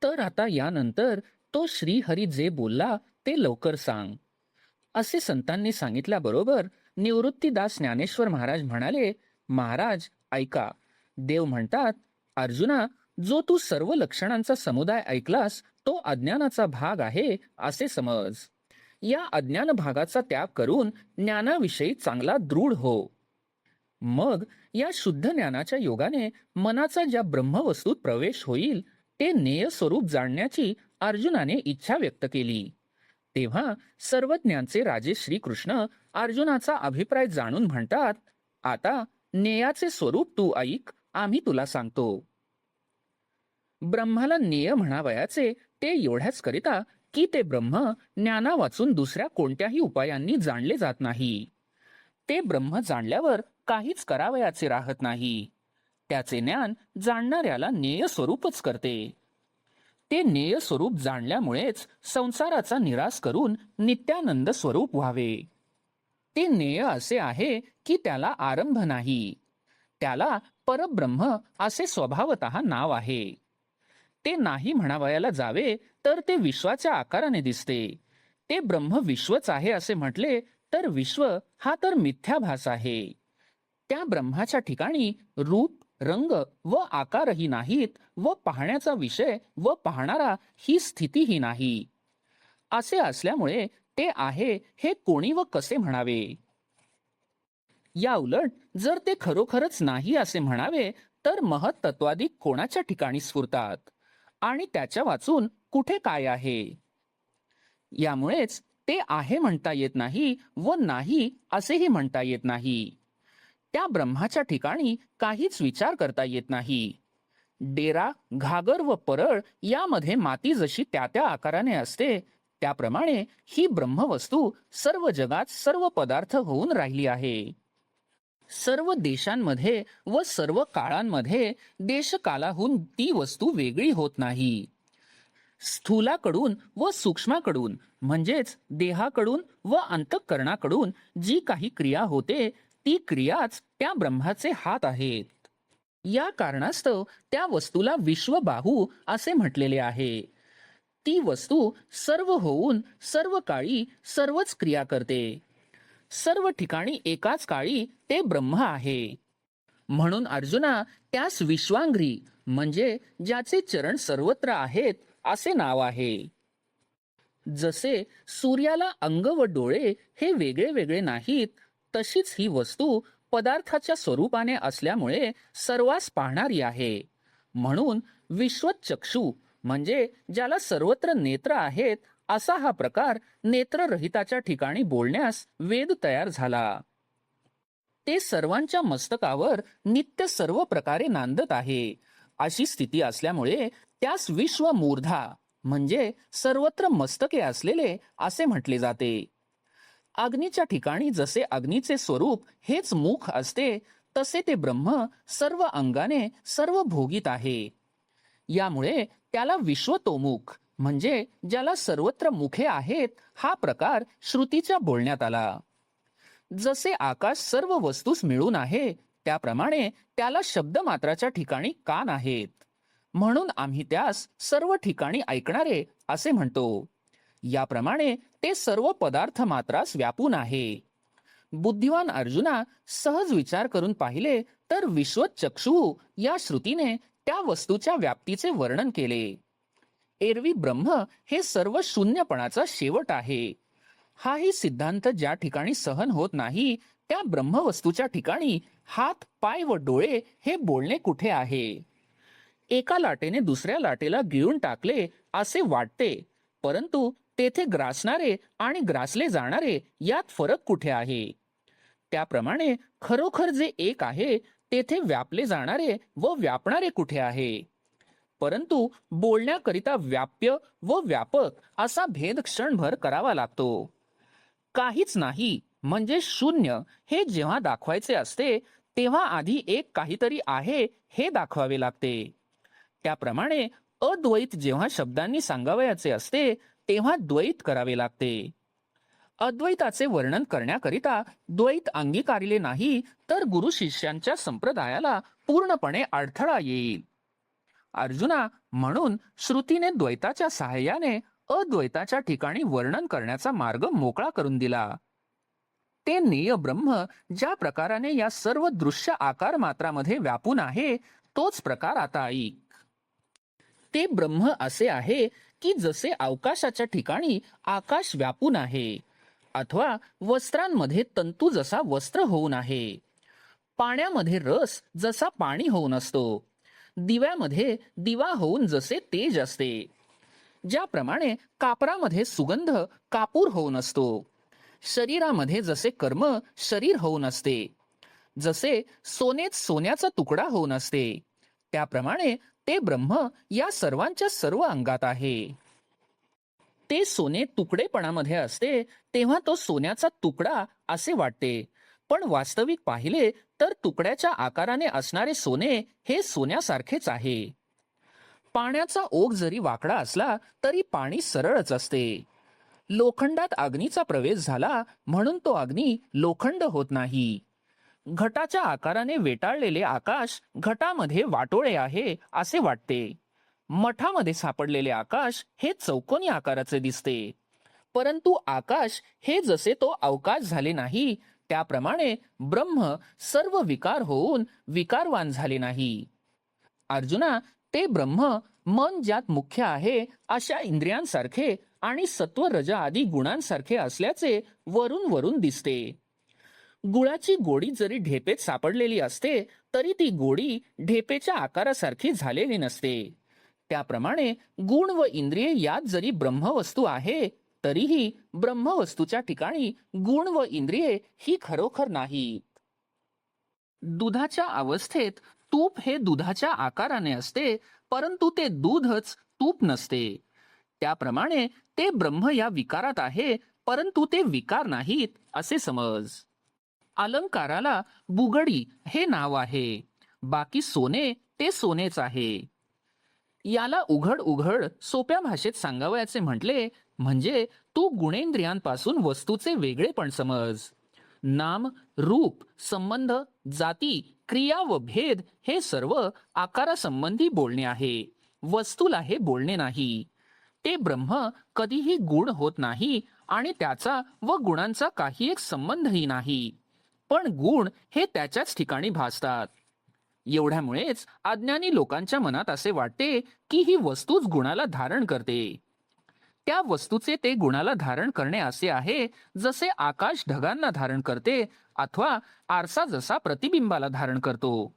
तर आता यानंतर तो श्रीहरी जे बोलला ते लवकर सांग, असे संतांनी सांगितल्याबरोबर निवृत्तीदास ज्ञानेश्वर महाराज म्हणाले, महाराज ऐका. देव म्हणतात, अर्जुना, जो तू सर्व लक्षणांचा समुदाय ऐकलास तो अज्ञानाचा भाग आहे असे समज. या अज्ञान भागाचा त्याग करून ज्ञानाविषयी चांगला दृढ हो. मग या शुद्ध ज्ञानाच्या योगाने मनाचा ज्या ब्रह्मवस्तूत प्रवेश होईल ते नेय स्वरूप जाणण्याची अर्जुनाने इच्छा व्यक्त केली. तेव्हा सर्वज्ञांचे राजे श्रीकृष्ण अर्जुनाचा अभिप्राय जाणून म्हणतात, आता नेयाचे स्वरूप तू ऐक, आम्ही तुला सांगतो. ब्रह्माला नेय म्हणावयाचे ते एवढ्याच करिता की ते ब्रह्म ज्ञाना वाचून दुसऱ्या कोणत्याही उपायांनी जाणले जात नाही. ते ब्रह्म जाणल्यावर काहीच करावयाचे राहत नाही. त्याचे ज्ञान जाणणाऱ्याला नेय स्वरूपच करते. ते नेय स्वरूप जाणल्यामुळेच संसाराचा निराश करून नित्यानंद स्वरूप व्हावे. ते नेय असे आहे की त्याला आरंभ नाही. त्याला परब्रह्म असे स्वभावतः नाव आहे. ते नाही म्हणावयाला जावे तर ते विश्वाच्या आकाराने दिसते. ते ब्रह्म विश्वच आहे असे म्हटले तर विश्व हा तर मिथ्याभास आहे. त्या ब्रह्माच्या ठिकाणी रूप, रंग व आकारही नाहीत व पाहण्याचा विषय व पाहणारा ही स्थितीही नाही. असे असल्यामुळे ते आहे हे कोणी व कसे म्हणावे. या उलट जर ते खरोखरच नाही असे म्हणावे तर महत तत्वादी कोणाच्या ठिकाणी स्फुरतात आणि त्याच्या वाचून कुठे काय आहे. यामुळेच ते आहे म्हणता येत नाही व नाही असेही म्हणता येत नाही. त्या ब्रह्माच्या ठिकाणी काहीच विचार करता येत नाही. डेरा, घागर व परळ यामध्ये माती जशी त्या त्या आकाराने असते त्याप्रमाणे ही ब्रह्मवस्तू सर्व जगात सर्व पदार्थ होऊन राहिली आहे. सर्व देशांमध्ये व सर्व काळांमध्ये देशकालाहून ती वस्तू वेगळी होत नाही. स्थूलाकडून व सूक्ष्माकडून म्हणजेच देहाकडून व अंतःकरणाकडून जी काही क्रिया होते ती क्रियाच त्या ब्रह्माचे हात आहेत. या कारणास्तव त्या वस्तूला विश्वबाहू असे म्हटलेले आहे. ती वस्तू सर्व होऊन सर्व काळी सर्वच क्रिया करते. सर्व ठिकाणी एकाच काळी ते ब्रह्म आहे. म्हणून अर्जुना, त्यास विश्वांघ्री म्हणजे ज्याचे चरण सर्वत्र आहेत असे नाव आहे. जसे सूर्याला अंग व डोळे हे वेगळे वेगळे नाहीत तशीच ही वस्तू पदार्थाच्या स्वरूपाने असल्यामुळे सर्वांस पाहणारी आहे. म्हणून विश्वचक्षु म्हणजे ज्याला सर्वत्र नेत्र आहेत असा हा प्रकार नेत्ररहिताच्या ठिकाणी बोलण्यास वेद तयार झाला. ते सर्वांच्या मस्तकावर नित्य सर्व प्रकारे नांदत आहे अशी स्थिती असल्यामुळे त्यास विश्वमूर्धा म्हणजे सर्वत्र मस्तके असलेले असे म्हटले जाते. अग्नीच्या ठिकाणी जसे अग्नीचे स्वरूप हेच मुख असते तसे ते ब्रह्म सर्व अंगाने सर्व भोगीत आहे. यामुळे त्याला विश्वतोमुख म्हणजे ज्याला सर्वत्र मुखे आहेत हा प्रकार श्रुतीच्या बोलण्यात आला. जसे आकाश सर्व वस्तूस मिळून आहे त्याप्रमाणे त्याला शब्दमात्राच्या ठिकाणी कान आहेत. म्हणून आम्ही त्यास सर्व ठिकाणी ऐकणारे असे म्हणतो. याप्रमाणे ते सर्व पदार्थ मात्रास व्यापून आहे. बुद्धिवान अर्जुना, सहज विचार करून पाहिले तर विश्वचक्षु या श्रुतीने त्या वस्तूच्या व्याप्तीचे वर्णन केले. एरवी ब्रह्म हे सर्व शून्यपणाचा शेवट आहे. हाही सिद्धांत ज्या ठिकाणी सहन होत नाही त्या ब्रह्मवस्तूच्या ठिकाणी हात, पाय व डोळे हे बोलणे कुठे आहे. एका लाटेने दुसऱ्या लाटेला गिळून टाकले असे वाटते, परंतु तेथे ग्रासणारे आणि ग्रासले जाणारे यात फरक कुठे आहे. त्याप्रमाणे खरोखर जे एक आहे तेथे व्यापले जाणारे व व्यापणारे कुठे आहे. परंतु बोलण्याकरिता व्याप्य व व्यापक असा भेद क्षणभर करावा लागतो. काहीच नाही म्हणजे शून्य हे जेव्हा दाखवायचे असते तेव्हा आधी एक काहीतरी आहे हे दाखवावे लागते. त्याप्रमाणे अद्वैत जेव्हा शब्दांनी सांगावयाचे असते तेव्हा द्वैत करावे लागते. अद्वैताचे वर्णन करण्याकरिता द्वैत अंगीकारिले नाही तर गुरु शिष्यांच्या संप्रदायाला पूर्णपणे अडथळा येईल. अर्जुना, म्हणून श्रुतीने द्वैताच्या सहाय्याने अद्वैताच्या ठिकाणी वर्णन करण्याचा मार्ग मोकळा करून दिला. ते निय ब्रह्म ज्या प्रकाराने या सर्व दृश्य आकार मात्रामध्ये व्यापून आहे, तोच प्रकार आता ऐक. ते ब्रह्म असे आहे की जसे अवकाशाच्या ठिकाणी आकाश व्यापून आहे, अथवा वस्त्रांमध्ये तंतू जसा वस्त्र होऊन आहे, पाण्यामध्ये रस जसा पाणी होऊन असतो, दिव्यामध्ये दिवा होऊन जसे तेज असते, ज्याप्रमाणे कापरामध्ये सुगंध कापूर होऊन असतो, शरीरामध्ये जसे कर्म शरीर होऊन असते, जसे सोनेच सोन्याचा तुकडा होऊन असते, त्याप्रमाणे ते ब्रह्म या सर्वांच्या सर्व अंगात आहे. ते सोने तुकडेपणामध्ये असते तेव्हा तो सोन्याचा तुकडा असे वाटते, पण वास्तविक पाहिले तर तुकड्याच्या आकाराने असणारे सोने हे सोन्यासारखेच आहे. पाण्याचा ओघ जरी वाकडा असला तरी पाणी सरळच असते. लोखंडात अग्नीचा प्रवेश झाला म्हणून तो अग्नी लोखंड होत नाही. घटाच्या आकाराने वेटाळलेले आकाश घटामध्ये वाटोळे आहे असे वाटते. मठामध्ये सापडलेले आकाश हे चौकोनी आकाराचे दिसते, परंतु आकाश हे जसे तो अवकाश झाले नाही, त्याप्रमाणे ब्रह्म सर्व विकार होऊन विकारवान झाले नाही. अर्जुना, ते ब्रह्म मन ज्यात मुख्य आहे अशा इंद्रियांसारखे आणि सत्व रज आदी गुणांसारखे असल्याचे वरून वरून दिसते. गुळाची गोडी जरी ढेपेत सापडलेली असते तरी ती गोडी ढेपेच्या आकारासारखी झालेली नसते. त्याप्रमाणे गुण व इंद्रिय यात जरी ब्रह्मवस्तू आहे तरीही ब्रह्मवस्तूच्या ठिकाणी गुण व इंद्रिये ही खरोखर नाहीत. दुधाच्या अवस्थेत तूप हे दुधाच्या आकाराने असते, परंतु ते दूधच तूप नसते. त्याप्रमाणे ते ब्रह्म या विकारात आहे, परंतु ते विकार नाहीत असे समज. अलंकाराला बुगडी हे नाव आहे, बाकी सोने ते सोनेच आहे. याला उघड उघड सोप्या भाषेत सांगावयाचे म्हटले म्हणजे तू गुणेंद्रियांपासून वस्तूचे वेगळेपण समज. नाम, रूप, संबंध, जाती, क्रिया व भेद हे सर्व आकारासंबंधी बोलणे आहे, वस्तूला हे बोलणे नाही. ते ब्रह्म कधीही गुण होत नाही आणि त्याचा व गुणांचा काही एक संबंधही नाही, पण गुण हे त्याच्याच ठिकाणी भासतात. एवढ्यामुळेच अज्ञानी लोकांच्या मनात असे वाटते की ही वस्तूच गुणाला धारण करते. त्या वस्तूचे ते गुणाला धारण करणे असे आहे जसे आकाश ढगांना धारण करते अथवा आरसा जसा प्रतिबिंबाला धारण करतो.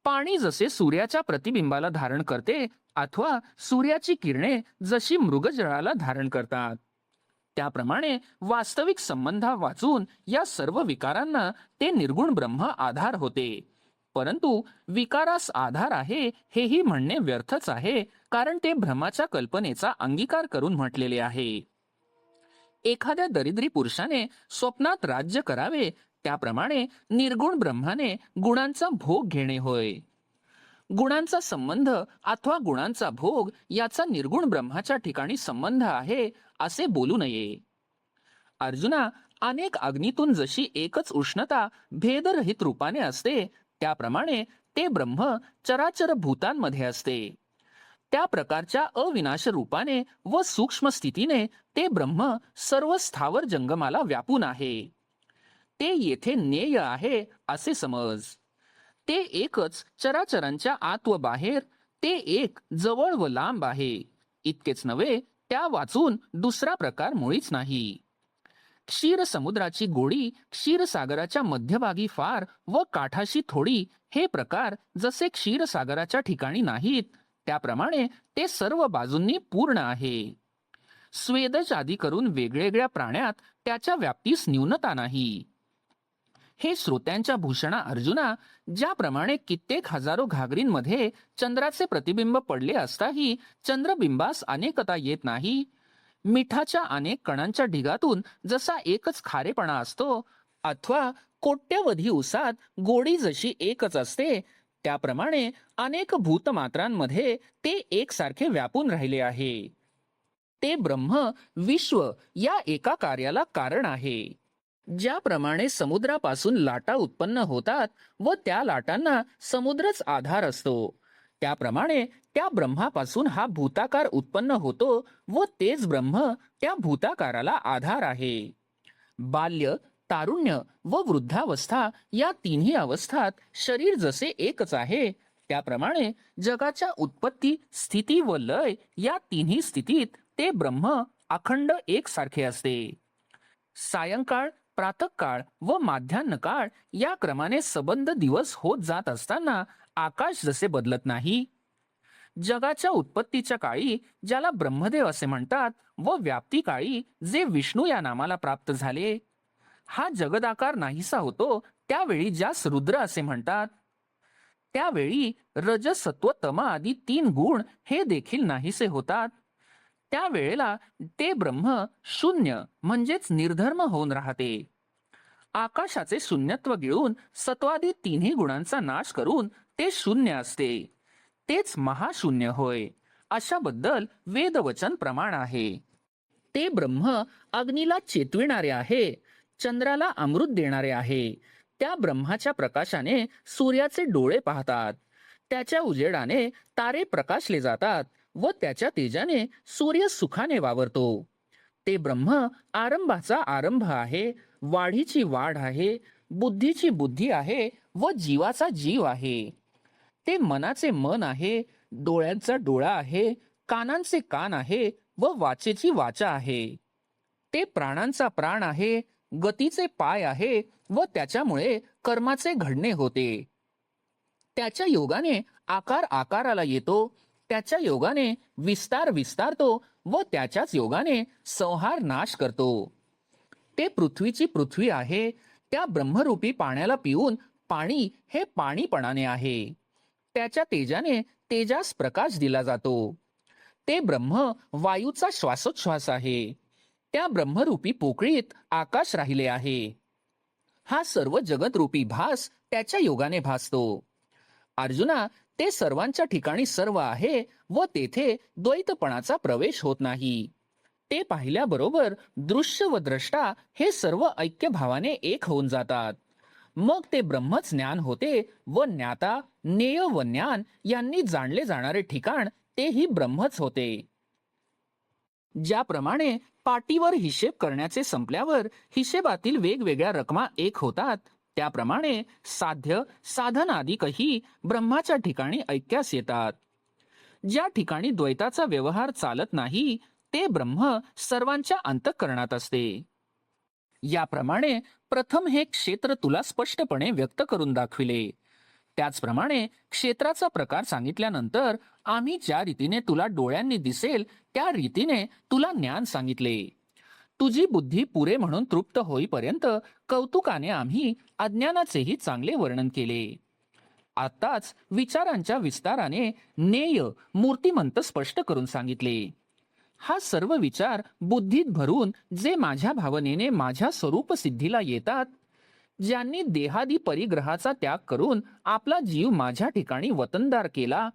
पाणी जसे सूर्याच्या प्रतिबिंबाला धारण करते अथवा सूर्याची किरणे जशी मृगजळाला धारण करतात, त्याप्रमाणे वास्तविक संबंधा वाचून या सर्व विकारांना ते निर्गुण ब्रह्म आधार होते. परंतु विकारास आधार आहे हेही म्हणणे व्यर्थच आहे, कारण ते भ्रमाच्या कल्पनेचा अंगीकार करून म्हटलेले आहे. एखाद्या दरिद्री पुरुषाने स्वप्नात राज्य करावे त्याप्रमाणे निर्गुण ब्रह्माने गुणांचा भोग घेणे होय. गुणांचा संबंध अथवा गुणांचा भोग याचा निर्गुण ब्रह्माच्या ठिकाणी संबंध आहे असे बोलू नये. अर्जुना, अनेक अग्नीतून जशी एकच उष्णता भेदरहित रूपाने असते, त्याप्रमाणे ते ब्रह्म चराचर भूतांमध्ये असते. त्या प्रकारच्या अविनाश रूपाने व सूक्ष्म स्थितीने ते ब्रह्म सर्व स्थावर जंगमाला व्यापून आहे. ते येथे नेय आहे असे समज. ते एकच चराचरांच्या आत व बाहेर, ते एक जवळ व लांब आहे. इतकेच नव्हे, त्या वाचून दुसरा प्रकार मुळीच नाही. क्षीर समुद्राची गोडी क्षीरसागराच्या मध्यभागी फार व काठाशी थोडी हे प्रकार जसे क्षीरसागराच्या ठिकाणी नाहीत, त्याप्रमाणे ते सर्व बाजूंनी पूर्ण आहे. स्वेदज आदी करून वेगवेगळ्या प्राण्यात त्याच्या व्याप्तीस न्यूनता नाही. हे श्रोत्यांच्या भूषणा अर्जुना, ज्याप्रमाणे कित्येक हजारो घागरींमध्ये चंद्राचे प्रतिबिंब पडले असताही चंद्रबिंबास अनेकता येत नाही, मिठाच्या अनेक कणांच्या ढिगातून जसा एकच खारेपणा असतो, अथवा कोट्यवधी उसात गोडी जशी एकच असते, त्याप्रमाणे अनेक भूतमात्रांमध्ये ते एकसारखे व्यापून राहिले आहे. ते ब्रह्म विश्व या एका कार्याला कारण आहे. ज्याप्रमाणे समुद्रापासून लाटा उत्पन्न होतात व त्या लाटांना समुद्रच आधार असतो, त्याप्रमाणे त्या ब्रह्मापासून हा भूताकार उत्पन्न होतो व तेच ब्रह्म त्या भूताकाराला आधार आहे. बाल्य, तारुण्य व वृद्धावस्था या तिन्ही अवस्थात शरीर जसे एकच आहे, त्याप्रमाणे जगाच्या उत्पत्ती, स्थिती व लय या तिन्ही स्थितीत ते ब्रह्म अखंड एकसारखे असते. सायंकाळ, प्रातःकाळ व माध्यान्ह काळ या क्रमाने सबंध दिवस होत जात असताना आकाश जसे बदलत नाही, जगाच्या उत्पत्तीच्या काळी ज्याला ब्रह्मदेव असे म्हणतात व व्याप्ती काळी जे विष्णू या नामाला प्राप्त झाले, हा जगदाकार नाहीसा होतो त्यावेळी ज्यास रुद्र असे म्हणतात, त्यावेळी रज, सत्व, तम आदी 3 गुण हे देखील नाहीसे होतात. त्यावेळेला ते ब्रह्म शून्य म्हणजेच निर्धर्म होऊन राहते. आकाशाचे शून्यत्व गिळून सत्वादी तिन्ही गुणांचा नाश करून ते शून्य असते. तेच महाशून्य होय, अशाबद्दल वेदवचन प्रमाण आहे. ते ब्रह्म अग्नीला चेतविणारे आहे, चंद्राला अमृत देणारे आहे. त्या ब्रह्माच्या प्रकाशाने सूर्याचे डोळे पाहतात, त्याच्या उजेडाने तारे प्रकाशले जातात व त्याच्या तेजाने सूर्य सुखाने वावरतो. ते ब्रह्म आरंभाचा आरंभ आहे, वाढीची वाढ आहे, बुद्धीची बुद्धी आहे व जीवाचा जीव आहे. ते मनाचे मन आहे, डोळ्यांचा डोळा आहे, कानांचे कान आहे व वाचेची वाचा आहे. ते प्राणांचा प्राण आहे, गतीचे पाय आहे व त्याच्यामुळे कर्माचे घडणे होते. त्याच्या योगाने आकार आकाराला येतो, त्याच्या योगाने विस्तार विस्तारतो व त्याच्याच योगाने संहार नाश करतो. ते पृथ्वीची पृथ्वी आहे, त्या ब्रह्मरूपी पाण्याला पिऊन पाणी हे पाणीपणाने आहे. त्याच्या तेजाने तेजास प्रकाश दिला जातो. ते ब्रह्म वायूचा श्वासोच्छ्वास आहे, त्या ब्रह्मरूपी पोकळीत आकाश राहिले आहे. हा सर्व जगतरूपी भास त्याच्या योगाने भासतो. अर्जुना, ते सर्वांच्या ठिकाणी सर्व आहे व तेथे द्वैतपणाचा प्रवेश होत नाही. ते पाहिल्याबरोबर दृश्य व द्रष्टा हे सर्व ऐक्य भावाने एक होऊन जातात. मग ते ब्रह्मच ज्ञान होते व ज्ञाता, ज्ञेय व ज्ञान यांनी जाणले जाणारे ठिकाण तेही ब्रह्मच होते. ज्याप्रमाणे पाटीवर हिशेब करण्याचे संपल्यावर हिशेबातील वेगवेगळ्या रकमा एक होतात, त्याप्रमाणे साध्य, साधन आदिकही ब्रह्माच्या ठिकाणी ऐक्यास येतात. ज्या ठिकाणी द्वैताचा व्यवहार चालत नाही, ते ब्रह्म सर्वांच्या अंतःकरणात असते. याप्रमाणे प्रथम हे क्षेत्र तुला स्पष्टपणे व्यक्त करून दाखविले. त्याचप्रमाणे क्षेत्राचा प्रकार सांगितल्यानंतर आम्ही ज्या रीतीने तुला डोळ्यांनी दिसेल त्या रीतीने तुला ज्ञान सांगितले. तुझी बुद्धी पुरे म्हणून तृप्त होईपर्यंत कौतुकाने आम्ही अज्ञानाचेही चांगले वर्णन केले. आताच विचारांच्या विस्ताराने ज्ञेय, मूर्तिमंत स्पष्ट करून सांगितले. हा सर्व विचार बुद्धीत भरून जे माझ्या भावनेने माझ्या स्वरूप सिद्धीला येतात, ज्यांनी देहादी परिग्रहाचा त्याग करून आपला जीव माझ्या ठिकाणी वतनदार केला,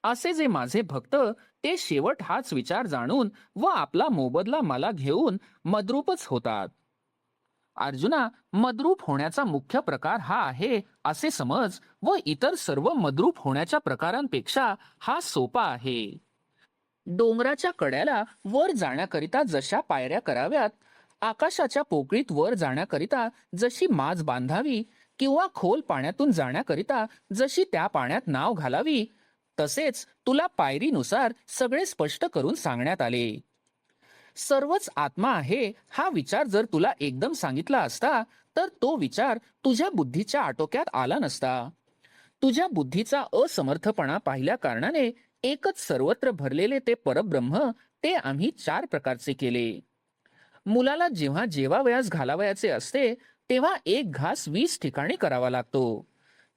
असे जे माझे भक्त, ते शेवट हाच विचार जाणून व आपला मोबदला मला घेऊन मद्रूपच होतात. अर्जुना, मद्रूप होण्याचा मुख्य प्रकार हा आहे असे समज व इतर सर्व मद्रूप होण्याच्या प्रकारांपेक्षा हा सोपा आहे. डोंगराच्या कड्याला वर जाण्याकरिता जशा पायऱ्या कराव्यात, आकाशाच्या पोकळीत वर जाण्याकरिता जशी माज बांधावी किंवा खोल पाण्यातून जाण्याकरिता जशी त्या पाण्यात नाव घालावी, तसेच तुला पायरीनुसार सगळे स्पष्ट करून सांगण्यात आले. सर्वच आत्मा आहे हा विचार जर तुला एकदम सांगितला असता तर तो विचार तुझ्या बुद्धीच्या आटोक्यात आला नसता. तुझ्या बुद्धीचा असमर्थपणा पाहिल्या कारणाने एकच सर्वत्र भरलेले ते परब्रह्म ते आम्ही 4 प्रकारचे केले. मुलाला जेव्हा जेवावयास घालावयाचे असते तेव्हा एक घास 20 ठिकाणी करावा लागतो,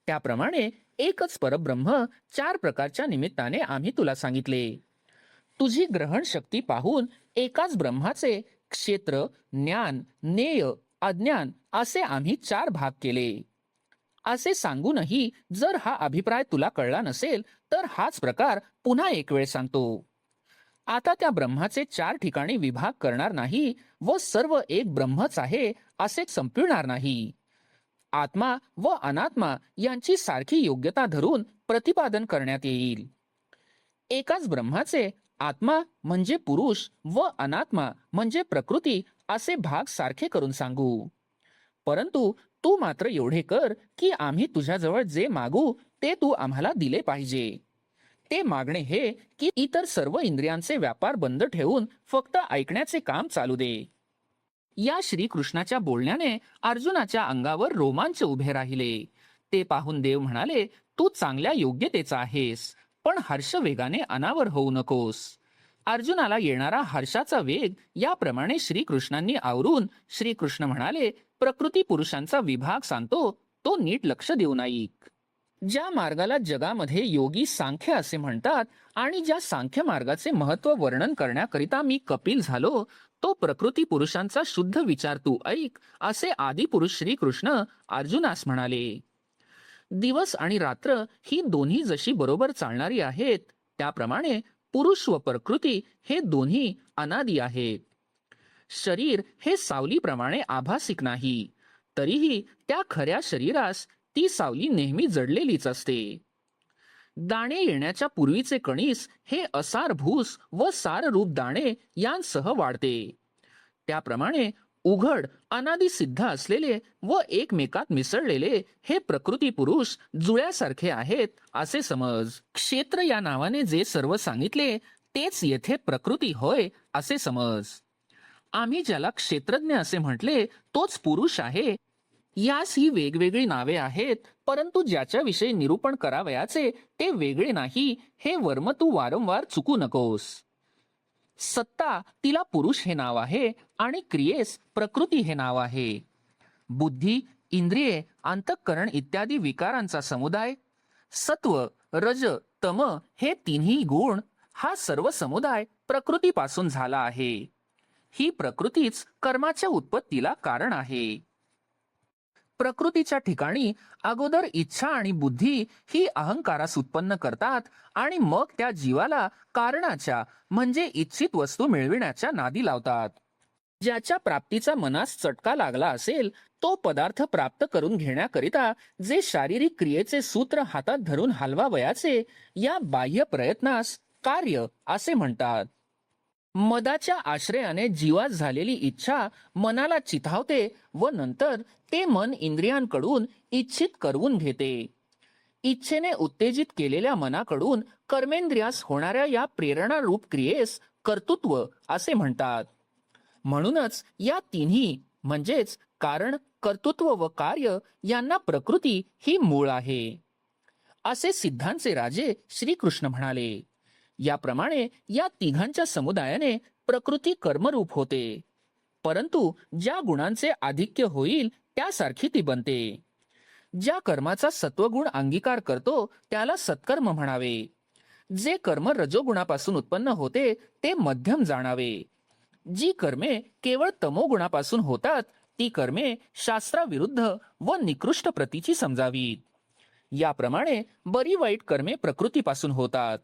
त्याप्रमाणे एकच परब्रह्म 4 प्रकारच्या निमित्ताने आम्ही तुला सांगितले. तुझी ग्रहण शक्ती पाहून एकाच ब्रह्माचे क्षेत्र, ज्ञान, ज्ञेय, अज्ञान असे आम्ही 4 भाग केले. असे सांगूनही जर हा अभिप्राय तुला कळला नसेल तर हाच प्रकार पुन्हा एक वेळ सांगतो. आता त्या ब्रह्माचे 4 ठिकाणी विभाग करणार नाही व सर्व एक ब्रह्मच आहे असे संपविणार नाही. आत्मा व अनात्मा यांची सारखी योग्यता धरून प्रतिपादन करण्यात येईल. एकाच ब्रह्माचे आत्मा म्हणजे पुरुष व अनात्मा म्हणजे प्रकृती असे भाग सारखे करून सांगू. परंतु तू मात्र एवढे कर की आम्ही तुझ्याजवळ जे मागू ते तू आम्हाला दिले पाहिजे. ते मागणे हे की इतर सर्व इंद्रियांचे व्यापार बंद ठेवून फक्त ऐकण्याचे काम चालू दे. या श्रीकृष्णाच्या बोलण्याने अर्जुनाच्या अंगावर रोमांच उभे राहिले. ते पाहून देव म्हणाले, तू चांगल्या योग्यतेचा आहेस, पण हर्ष वेगाने अनावर होऊ नकोस. अर्जुनाला येणारा हर्षाचा वेग याप्रमाणे श्रीकृष्णांनी आवरून श्रीकृष्ण म्हणाले, प्रकृती पुरुषांचा विभाग सांगतो, तो नीट लक्ष देऊन ऐक. ज्या मार्गाला जगामध्ये योगी सांख्य असे म्हणतात आणि ज्या सांख्य मार्गाचे महत्व वर्णन करण्याकरिता मी कपिल झालो, तो प्रकृती पुरुषांचा शुद्ध विचार तू ऐक, असे आदिपुरुष श्रीकृष्ण अर्जुनास म्हणाले. दिवस आणि रात्र ही दोन्ही जशी बरोबर चालणारी आहेत, त्याप्रमाणे पुरुष व प्रकृती हे दोन्ही अनादी आहेत. शरीर हे सावलीप्रमाणे आभासिक नाही, तरीही त्या खऱ्या शरीरास ती सावली नेहमी जडलेलीच असते. दाणे येण्याच्या पूर्वीचे कणीस हे असार भूस व साररूप दाणे यांसह वाढते. त्याप्रमाणे उघड अनादी सिद्ध असलेले व एकमेकात मिसळलेले हे प्रकृती पुरुष जुळ्यासारखे आहेत असे समज. क्षेत्र या नावाने जे सर्व सांगितले तेच येथे प्रकृती होय असे समज. आम्ही ज्याला क्षेत्रज्ञ असे म्हटले तोच पुरुष आहे. यास ही वेगवेगळी नावे आहेत, परंतु ज्याच्याविषयी निरूपण करावयाचे ते वेगळे नाही, हे वर्म तू वारंवार चुकू नकोस. सत्ता तिला पुरुष हे नाव आहे आणि क्रियेस प्रकृती हे नाव आहे. बुद्धी, इंद्रिये, अंतःकरण इत्यादी विकारांचा समुदाय, सत्व, रज, तम हे तिन्ही गुण, हा सर्व समुदाय प्रकृतीपासून झाला आहे. ही प्रकृतीच कर्माच्या उत्पत्तीला कारण आहे. प्रकृतीच्या ठिकाणी अगोदर इच्छा आणि बुद्धी ही अहंकारास उत्पन्न करतात आणि मग त्या जीवाला कारणाच्या म्हणजे इच्छित वस्तू मिळविण्याच्या नादी लावतात. ज्याच्या प्राप्तीचा मनास चटका लागला असेल तो पदार्थ प्राप्त करून घेण्याकरिता जे शारीरिक क्रियेचे सूत्र हातात धरून हलवावयाचे, या बाह्य प्रयत्नास कार्य असे म्हणतात. मदाच्या आश्रयाने जीवास झालेली इच्छा मनाला चिथावते व नंतर ते मन इंद्रियांकडून इच्छित करवून घेते. इच्छेने उत्तेजित केलेल्या मनाकडून कर्मेंद्रियास होणाऱ्या या प्रेरणारूप क्रियेस कर्तृत्व असे म्हणतात. म्हणूनच या तिन्ही म्हणजेच कारण, कर्तृत्व व कार्य यांना प्रकृती ही मूळ आहे असे सिद्धांचे राजे श्रीकृष्ण म्हणाले. याप्रमाणे या तिघांच्या समुदायाने प्रकृती कर्मरूप होते, परंतु ज्या गुणांचे आधिक्य होईल त्यासारखी ती बनते. ज्या कर्माचा सत्वगुण अंगीकार करतो त्याला सत्कर्म म्हणावे. जे कर्म रजोगुणापासून उत्पन्न होते ते मध्यम जाणावे. जी कर्मे केवळ तमोगुणापासून होतात ती कर्मे शास्त्राविरुद्ध व निकृष्ट प्रतीची समजावीत. याप्रमाणे बरी वाईट कर्मे प्रकृतीपासून होतात.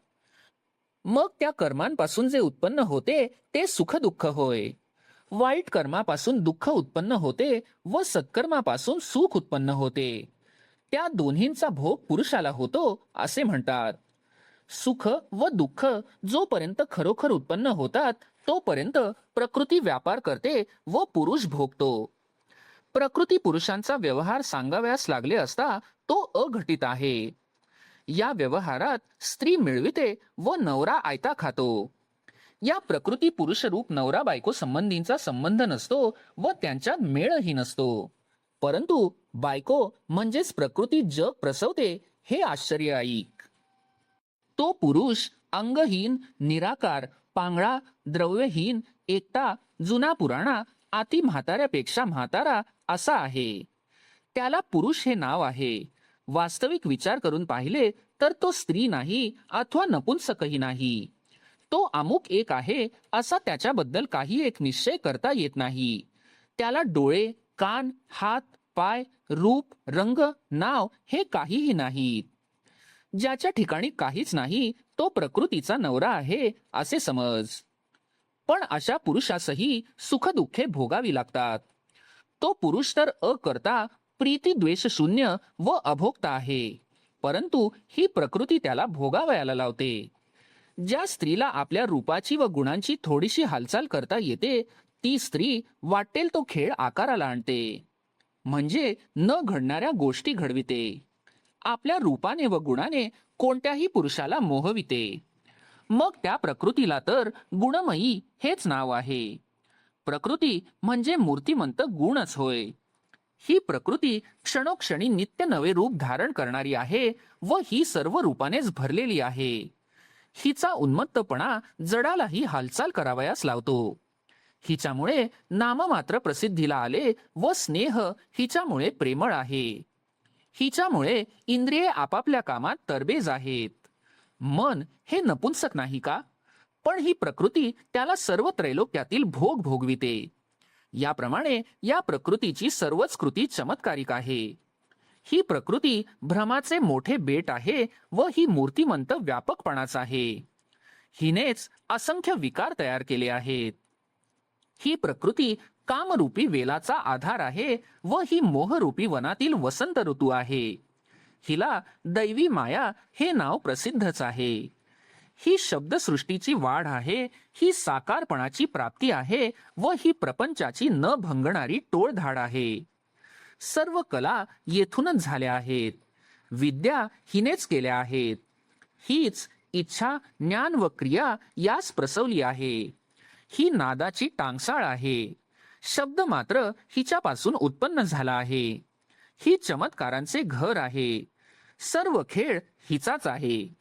मग त्या कर्मांपासून जे उत्पन्न होते ते सुख दुःख होय. वाईट कर्मापासून दुःख उत्पन्न होते व सत्कर्मापासून सुख उत्पन्न होते. त्या दोन्हींचा भोग पुरुषाला होतो असे म्हणतात. सुख व दुःख जोपर्यंत खरोखर उत्पन्न होतात तोपर्यंत प्रकृती व्यापार करते व पुरुष भोगतो. प्रकृती पुरुषांचा व्यवहार सांगाव्यास लागले असता तो अघटित आहे. या व्यवहारात स्त्री मिळविते व नवरा आयता खातो. या प्रकृती पुरुष रूप नवरा बायको संबंधींचा संबंध नसतो व त्यांच्यात मेळही नसतो, परंतु बायको म्हणजेच प्रकृती जग प्रसवते हे आश्चर्य ऐक. तो पुरुष अंगहीन, निराकार, पांगळा, द्रव्यहीन, एकटा, जुना पुराणा, अति म्हाताऱ्यापेक्षा म्हातारा असा आहे. त्याला पुरुष हे नाव आहे. वास्तविक विचार करून पाहिले तर तो स्त्री नाही अथवा नपुंसकही नाही. तो अमुक एक आहे असा त्याच्याबद्दल काही एक निश्चय करता येत नाही. त्याला डोळे, कान, हात, पाय, रूप, रंग, नाव हे काहीही नाहीत. ज्याच्या ठिकाणी काहीच नाही तो प्रकृतीचा नवरा आहे असे समज. पण अशा पुरुषासही सुखदुःखे भोगावी लागतात. तो पुरुष तर अकर्ता, प्रीती द्वेष शून्य व अभोक्ता आहे, परंतु ही प्रकृती त्याला भोगावयाला लावते. ज्या स्त्रीला आपल्या रूपाची व गुणांची थोडीशी हालचाल करता येते ती स्त्री वाटेल तो खेळ आकाराला आणते, म्हणजे न घडणाऱ्या गोष्टी घडविते. आपल्या रूपाने व गुणाने कोणत्याही पुरुषाला मोहविते. मग त्या प्रकृतीला तर गुणमयी हेच नाव आहे. प्रकृती म्हणजे मूर्तिमंत गुणच होय. ही प्रकृती क्षणोक्षणी नित्य नवे रूप धारण करणारी आहे व ही सर्व रूपानेच भरलेली आहे. हिचा उन्मत्तपणा जडालाही हालचाल करावयास लावतो. हिच्यामुळे नाममात्र प्रसिद्धीला आले व स्नेह हिच्यामुळे प्रेमळ आहे. हिच्यामुळे इंद्रिये आपापल्या कामात तरबेज आहेत. मन हे नपुंसक नाही का? पण ही प्रकृती त्याला सर्व त्रैलोक्यातील भोग भोगविते. याप्रमाणे या प्रकृतीची सर्वच कृती चमत्कारिक आहे. ही प्रकृती भ्रमाचे मोठे बेट आहे व ही मूर्तिमंत व्यापकपणाच आहे. हिनेच असंख्य विकार तयार केले आहेत. ही प्रकृती कामरूपी वेलाचा आधार आहे व ही मोहरूपी वनातील वसंत ऋतू आहे. हिला दैवी माया हे नाव प्रसिद्धच आहे. ही शब्दसृष्टीची वाढ आहे, ही साकारपणाची प्राप्ती आहे व ही प्रपंचाची न भंगणारी टोळधाड आहे. सर्व कला येथूनच झाल्या आहेत. विद्या हिनेच केल्या आहेत. हीच इच्छा, ज्ञान व क्रिया यास प्रसवली आहे. ही नादाची टांगसाळ आहे. शब्द मात्र हिच्यापासून उत्पन्न झाला आहे. ही चमत्कारांचे घर आहे. सर्व खेळ हिचाच आहे.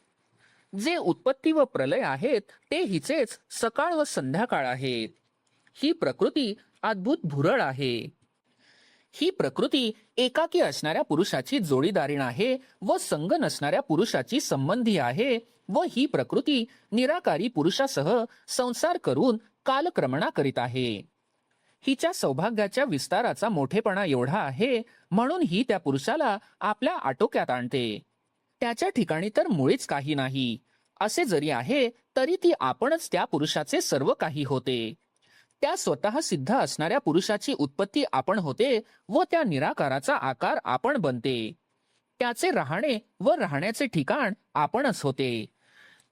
जे उत्पत्ती व प्रलय आहेत ते हिचेच सकाळ व संध्याकाळ आहेत. ही प्रकृती अद्भुत भुरळ आहे. ही प्रकृती एकाकी असणाऱ्या पुरुषाची जोडीदारीण आहे व संग नसणाऱ्या पुरुषाची संबंधी आहे व ही प्रकृती निराकारी पुरुषासह संसार करून कालक्रमणा करीत आहे. हिच्या सौभाग्याच्या विस्ताराचा मोठेपणा एवढा आहे म्हणून ही त्या पुरुषाला आपल्या आटोक्यात आणते. त्याच्या ठिकाणी तर मुळीच काही नाही असे जरी आहे तरी ती आपणच त्या पुरुषाचे सर्व काही होते. त्या स्वतः सिद्ध असणाऱ्या पुरुषाची उत्पत्ती आपण होते व त्या निराकाराचा आकार आपण बनते. त्याचे राहणे व राहण्याचे ठिकाण आपणच होते.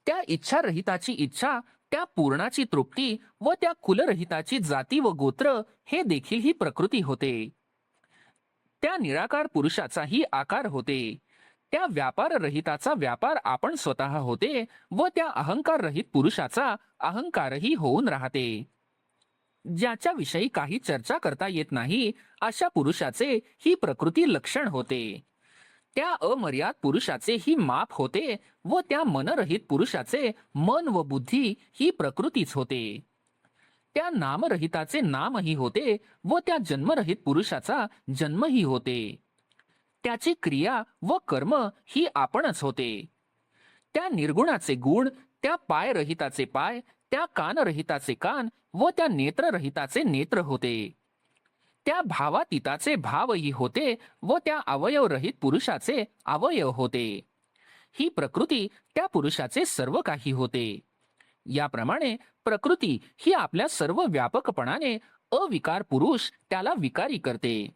त्या इच्छारहिताची इच्छा, त्या पूर्णाची तृप्ती व त्या कुलरहिताची जाती व गोत्र हे देखील ही प्रकृती होते. त्या निराकार पुरुषाचाही आकार होते. त्या व्यापार रहिताचा व्यापार आपण स्वतः होते व त्या अहंकार रहित पुरुषाचा अहंकारही होऊन राहते. ज्याच्या विषयी काही चर्चा करता येत नाही अशा पुरुषाचे ही प्रकृती लक्षण होते. त्या अमर्याद पुरुषाचे ही माप होते व त्या मनरहित पुरुषाचे मन व बुद्धी ही प्रकृतीच होते. त्या नामरहिताचे नामही होते व त्या जन्मरहित पुरुषाचा जन्मही होते. त्याची क्रिया व कर्म ही आपणच होते. त्या निर्गुणाचे गुण, त्या पायरहिताचे पाय, त्या कानरहिताचे कान व त्या नेत्ररहिताचे नेत्र होते. त्या भावातीताचे भावही होते व त्या अवयवरहित पुरुषाचे अवयव होते. ही प्रकृती त्या पुरुषाचे सर्व काही होते. याप्रमाणे प्रकृती ही आपल्या सर्व व्यापकपणाने अविकार पुरुष त्याला विकारी करते.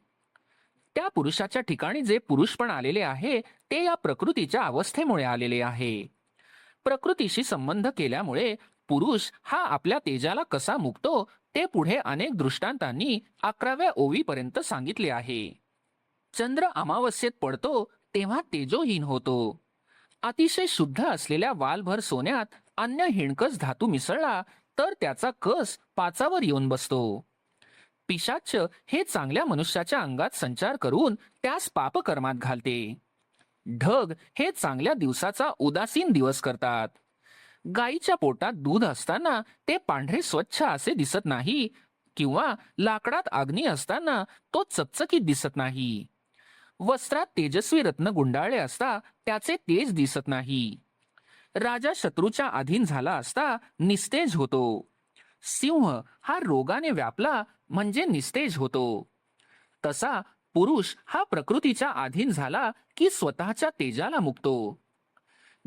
त्या पुरुषाच्या ठिकाणी जे पुरुषपण आलेले आहे ते या प्रकृतीच्या अवस्थेमुळे आलेले आहे. प्रकृतीशी संबंध केल्यामुळे पुरुष हा आपल्या तेजाला कसा मुक्तो ते पुढे अनेक दृष्टांतांनी 11व्या ओवीपर्यंत सांगितले आहे. चंद्र अमावस्येत पडतो तेव्हा तेजोहीन होतो. अतिशय शुद्ध असलेल्या वालभर सोन्यात अन्य हिणकस धातू मिसळला तर त्याचा कस पाचावर येऊन बसतो. पिशाच्च हे चांगल्या मनुष्याच्या अंगात संचार करून त्यास पापकर्मात घालते. ढग हे चांगल्या दिवसाचा उदासीन दिवस करतात. गाईच्या पोटात दूध असताना ते पांढरे स्वच्छ असे दिसत नाही किंवा लाकडात अग्नी असताना तो चकचकीत दिसत नाही. वस्त्रात तेजस्वी रत्न गुंडाळले असता त्याचे तेज दिसत नाही. राजा शत्रूच्या अधीन झाला असता निस्तेज होतो. सिंह हा रोगाने व्यापला म्हणजे निस्तेज होतो. तसा पुरुष हा प्रकृतीच्या अधीन झाला की स्वतःच्या तेजाला मुक्तो.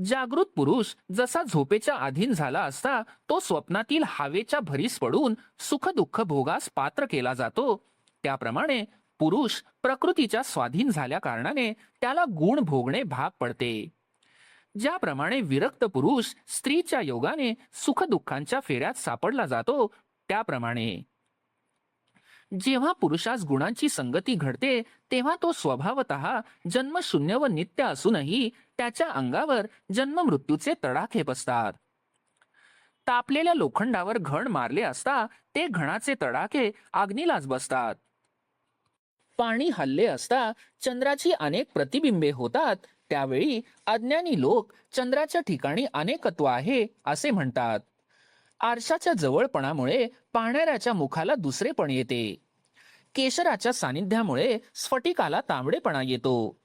जागृत पुरुष जसा झोपेच्या अधीन झाला असता तो स्वप्नातील हवेच्या भरीस पडून सुख दुःख भोगास पात्र केला जातो, त्याप्रमाणे पुरुष प्रकृतीच्या स्वाधीन झाल्या कारणाने त्याला गुण भोगणे भाग पडते. ज्याप्रमाणे विरक्त पुरुष स्त्रीच्या योगाने सुखदुःखांच्या फेऱ्यात सापडला जातो, त्याप्रमाणे जेव्हा पुरुषास गुणांची संगती घडते तेव्हा तो स्वभावतः जन्मशून्य व नित्य असूनही त्याच्या अंगावर जन्ममृत्यूचे तडाखे बसतात. तापलेल्या लोखंडावर घण मारले असता ते घणाचे तडाखे अग्नीलाच बसतात. पाणी हल्ले असता चंद्राची अनेक प्रतिबिंबे होतात, त्यावेळी अज्ञानी लोक चंद्राच्या ठिकाणी अनेकत्व आहे असे म्हणतात. आरशाच्या जवळपणामुळे पाहणाऱ्याच्या मुखाला दुसरेपण येते. केशराच्या सानिध्यामुळे स्फटिकाला तांबडेपणा येतो.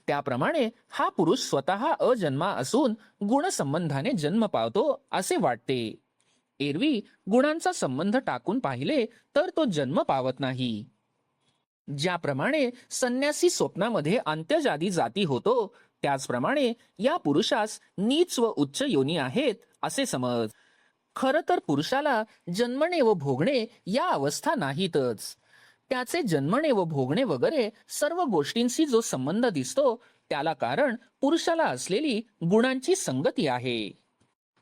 त्याप्रमाणे हा पुरुष स्वतः अजन्मा असून गुणसंबंधाने जन्म पावतो असे वाटते. एरवी गुणांचा संबंध टाकून पाहिले तर तो जन्म पावत नाही. ज्याप्रमाणे संन्यासी स्वप्नामध्ये अंत्यजादी जाती होतो, त्याचप्रमाणे या पुरुषास नीच व उच्च योनी आहेत असे समज. खरं तर पुरुषाला जन्मणे व भोगणे या अवस्था नाहीतच. त्याचे जन्मणे व भोगणे वगैरे सर्व गोष्टींशी जो संबंध दिसतो त्याला कारण पुरुषाला असलेली गुणांची संगती आहे.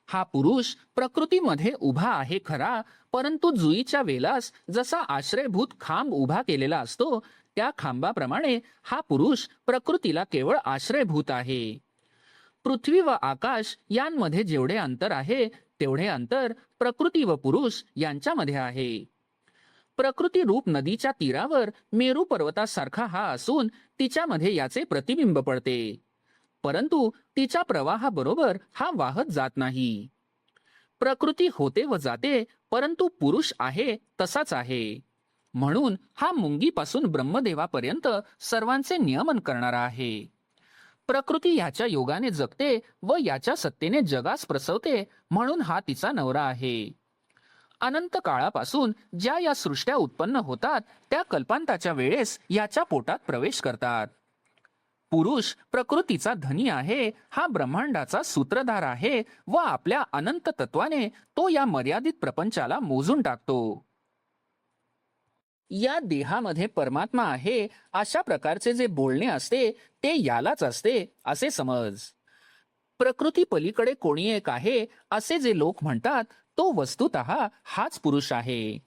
हा पुरुष प्रकृतीमध्ये उभा आहे खरा, परंतु जुईच्या वेलास जसा आश्रयभूत खांब उभा केलेला असतो त्या खांबाप्रमाणे हा पुरुष प्रकृतीला केवळ आश्रयभूत आहे. पृथ्वी व आकाश यांमध्ये जेवढे अंतर आहे तेवढे अंतर प्रकृती व पुरुष यांच्यामध्ये आहे. प्रकृती रूप नदीच्या तीरावर मेरू पर्वतासारखा हा असून तिच्यामध्ये याचे प्रतिबिंब पडते, परंतु तिच्या प्रवाहाबरोबर हा वाहत जात नाही. प्रकृती होते व जाते, परंतु पुरुष आहे तसाच आहे. म्हणून हा मुंगीपासून ब्रह्मदेवापर्यंत सर्वांचे नियमन करणारा आहे. प्रकृती याच्या योगाने जगते व याच्या सत्तेने जगास प्रसवते, म्हणून हा तिचा नवरा आहे. अनंत काळापासून ज्या या सृष्ट्या उत्पन्न होतात त्या कल्पांताच्या वेळेस याच्या पोटात प्रवेश करतात. पुरुष प्रकृतीचा धनी आहे, हा ब्रह्मांडाचा सूत्रधार आहे व आपल्या अनंत तत्वाने तो या मर्यादित प्रपंचाला मोजून टाकतो. या देहामध्ये परमात्मा आहे अशा प्रकारचे जे बोलणे असते ते यालाच असते असे समज. प्रकृती पलीकडे कोणी एक आहे असे जे लोक म्हणतात तो वस्तुतः हाच पुरुष आहे.